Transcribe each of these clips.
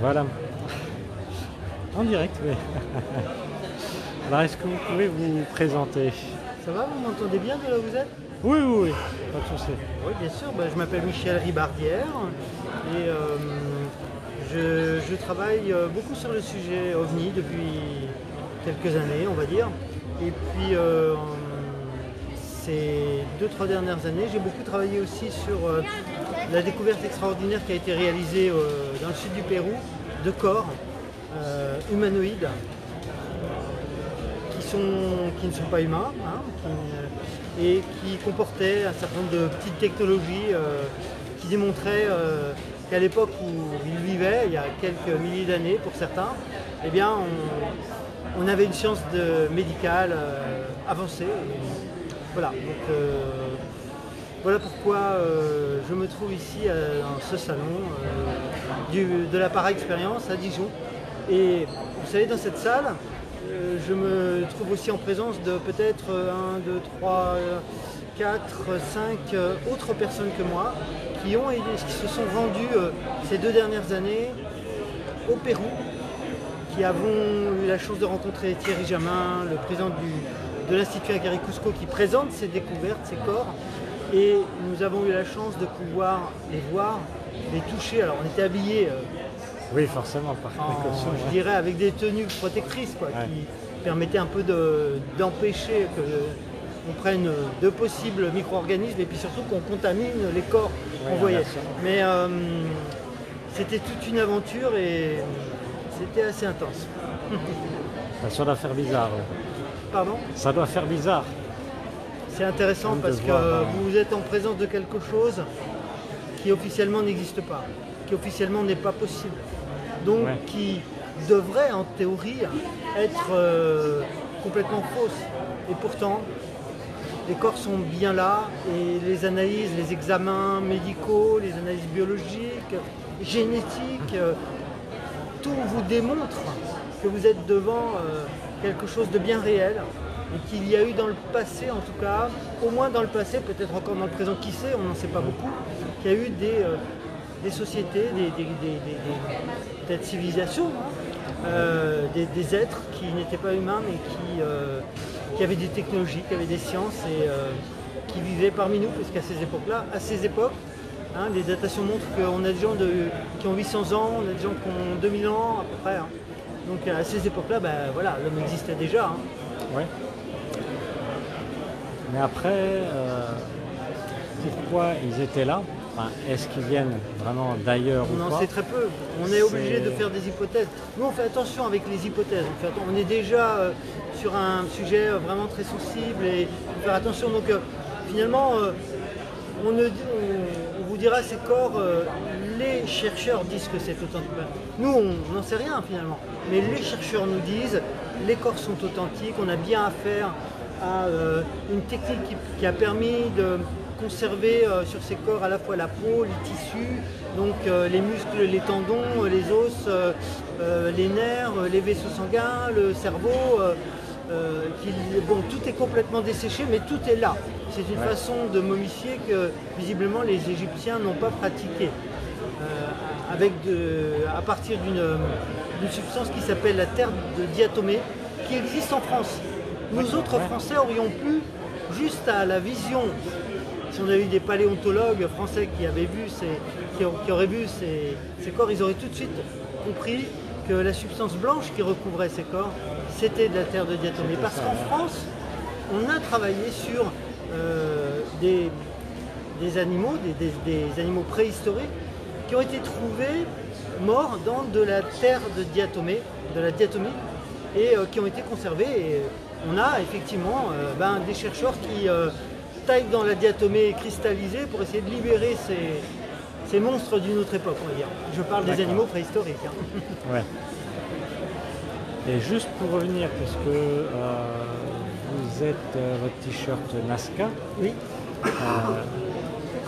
Voilà. En direct, oui. Alors, est-ce que vous pouvez vous présenter? Ça va, vous m'entendez bien de là où vous êtes? Oui, oui, oui, pas de souci. Oui, bien sûr. Je m'appelle Michel Ribardière et je travaille beaucoup sur le sujet OVNI depuis quelques années, on va dire. Et puis, ces 2-3 dernières années, j'ai beaucoup travaillé aussi sur la découverte extraordinaire qui a été réalisée dans le sud du Pérou de corps humanoïdes qui ne sont pas humains, hein, et qui comportaient un certain nombre de petites technologies qui démontraient qu'à l'époque où ils vivaient, il y a quelques milliers d'années pour certains, eh bien, on avait une science médicale avancée. Et voilà, donc, voilà pourquoi je me trouve ici dans ce salon de la Para-Expérience à Dijon. Et vous savez, dans cette salle, je me trouve aussi en présence de peut-être 1, 2, 3, 4, 5 autres personnes que moi qui se sont rendues ces 2 dernières années au Pérou, qui avons eu la chance de rencontrer Thierry Jamin, le président de l'Institut Aguirre Cusco, qui présente ces découvertes, ces corps. Et nous avons eu la chance de pouvoir les voir, les toucher. Alors on était habillés Oui, forcément, par précaution. je dirais avec des tenues protectrices quoi, Ouais. qui permettaient un peu d'empêcher qu'on prenne de possibles micro-organismes et puis surtout qu'on contamine les corps qu'on Ouais, voyait. inversement. Mais c'était toute une aventure et c'était assez intense. Ça doit faire bizarre. Ouais. Pardon? Ça doit faire bizarre. C'est intéressant Comme de parce que voir, vous êtes en présence de quelque chose qui officiellement n'existe pas, qui officiellement n'est pas possible. Donc Ouais. qui devrait en théorie être complètement fausse. Et pourtant, les corps sont bien là et les analyses, les examens médicaux, les analyses biologiques, génétiques, tout vous démontre que vous êtes devant quelque chose de bien réel et qu'il y a eu dans le passé, en tout cas, au moins dans le passé, peut-être encore dans le présent, qui sait, on n'en sait pas beaucoup, qu'il y a eu des sociétés, peut-être civilisations, hein, des êtres qui n'étaient pas humains mais qui avaient des technologies, qui avaient des sciences et qui vivaient parmi nous, parce qu'à ces époques-là, hein, les datations montrent qu'on a des gens qui ont 800 ans, on a des gens qui ont 2000 ans à peu près. Hein. Donc à ces époques-là, voilà, l'homme existait déjà. Hein. Ouais. Mais après, pourquoi ils étaient là? Enfin, est-ce qu'ils viennent vraiment d'ailleurs On ou en pas? sait très peu. On est obligé de faire des hypothèses. Nous, on fait attention avec les hypothèses. On est déjà sur un sujet vraiment très sensible et il faut faire attention. Donc finalement, on vous dira ces corps, les chercheurs disent que c'est authentique. Nous, on n'en sait rien finalement. Mais les chercheurs nous disent les corps sont authentiques, on a bien affaire à une technique qui a permis de conserver sur ces corps à la fois la peau, les tissus, donc les muscles, les tendons, les os, les nerfs, les vaisseaux sanguins, le cerveau. Bon, tout est complètement desséché, mais tout est là. C'est une façon de momifier que visiblement les Égyptiens n'ont pas pratiqué. À partir d'une substance qui s'appelle la terre de diatomée, qui existe en France. Nous autres Français aurions pu, juste à la vision, si on avait eu des paléontologues français qui auraient vu ces corps, ils auraient tout de suite compris que la substance blanche qui recouvrait ces corps, c'était de la terre de diatomée. Parce qu'en France, on a travaillé sur des animaux, des animaux préhistoriques qui ont été trouvés morts dans de la terre de diatomée, et qui ont été conservés. Et on a effectivement des chercheurs qui taillent dans la diatomée cristallisée pour essayer de libérer ces monstres d'une autre époque, on va dire. Je parle des animaux préhistoriques. Hein. Ouais. Et juste pour revenir, puisque vous êtes votre t-shirt Nazca, Oui.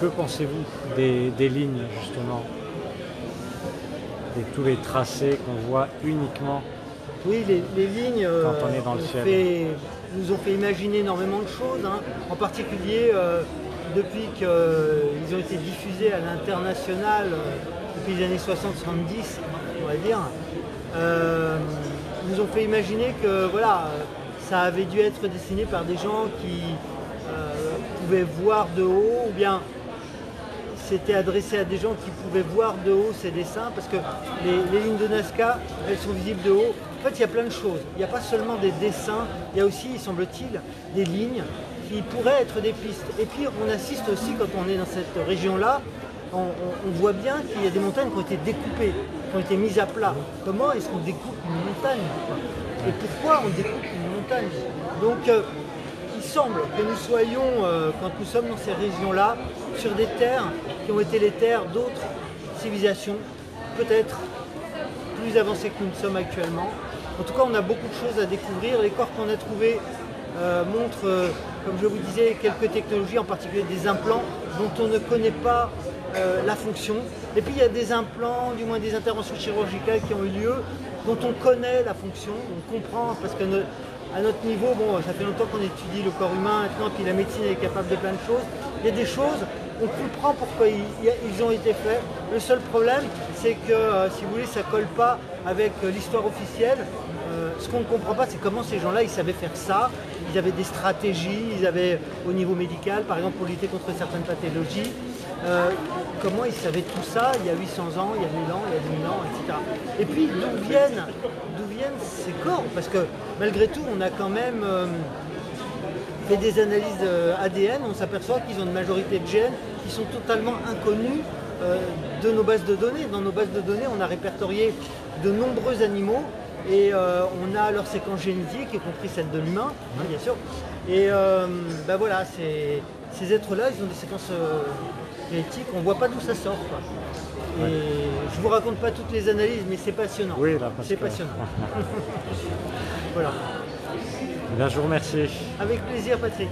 Que pensez-vous des lignes justement, de tous les tracés qu'on voit uniquement Oui, les lignes quand on est dans le ciel? nous ont fait imaginer énormément de choses, hein. En particulier depuis qu'ils ont été diffusés à l'international depuis les années 60-70, on va dire, nous ont fait imaginer que voilà, ça avait dû être dessiné par des gens qui pouvaient voir de haut, ou bien c'était adressé à des gens qui pouvaient voir de haut ces dessins, parce que les lignes de Nazca, elles sont visibles de haut. En fait, il y a plein de choses. Il n'y a pas seulement des dessins, il y a aussi, semble-t-il, des lignes qui pourraient être des pistes. Et puis, on assiste aussi, quand on est dans cette région-là, on voit bien qu'il y a des montagnes qui ont été découpées, qui ont été mises à plat. Comment est-ce qu'on découpe une montagne? Et pourquoi on découpe une montagne? Donc, il semble que nous soyons, quand nous sommes dans ces régions-là, sur des terres qui ont été les terres d'autres civilisations, peut-être plus avancées que nous ne sommes actuellement. En tout cas, on a beaucoup de choses à découvrir. Les corps qu'on a trouvés montrent, comme je vous disais, quelques technologies, en particulier des implants dont on ne connaît pas la fonction. Et puis il y a des implants, du moins des interventions chirurgicales qui ont eu lieu, dont on connaît la fonction, on comprend, parce que à notre niveau, bon, ça fait longtemps qu'on étudie le corps humain maintenant, puis la médecine est capable de plein de choses. Il y a des choses, on comprend pourquoi ils ont été faits. Le seul problème, c'est que, si vous voulez, ça ne colle pas avec l'histoire officielle. Ce qu'on ne comprend pas, c'est comment ces gens-là, ils savaient faire ça. Ils avaient des stratégies, ils avaient au niveau médical, par exemple, pour lutter contre certaines pathologies. Comment ils savaient tout ça il y a 800 ans, il y a 1000 ans, il y a 2000 ans, etc. Et puis, d'où viennent ces corps? Parce que, malgré tout, on a quand même fait des analyses ADN, on s'aperçoit qu'ils ont une majorité de gènes qui sont totalement inconnus de nos bases de données. Dans nos bases de données, on a répertorié de nombreux animaux et on a leur séquence génétique, y compris celle de l'humain, hein, bien sûr. Et ben voilà, ces êtres-là, ils ont des séquences génétiques, on ne voit pas d'où ça sort, quoi. Et je ne vous raconte pas toutes les analyses, mais c'est passionnant. Oui, là, c'est passionnant. Voilà. Bien, je vous remercie. Avec plaisir, Patrick.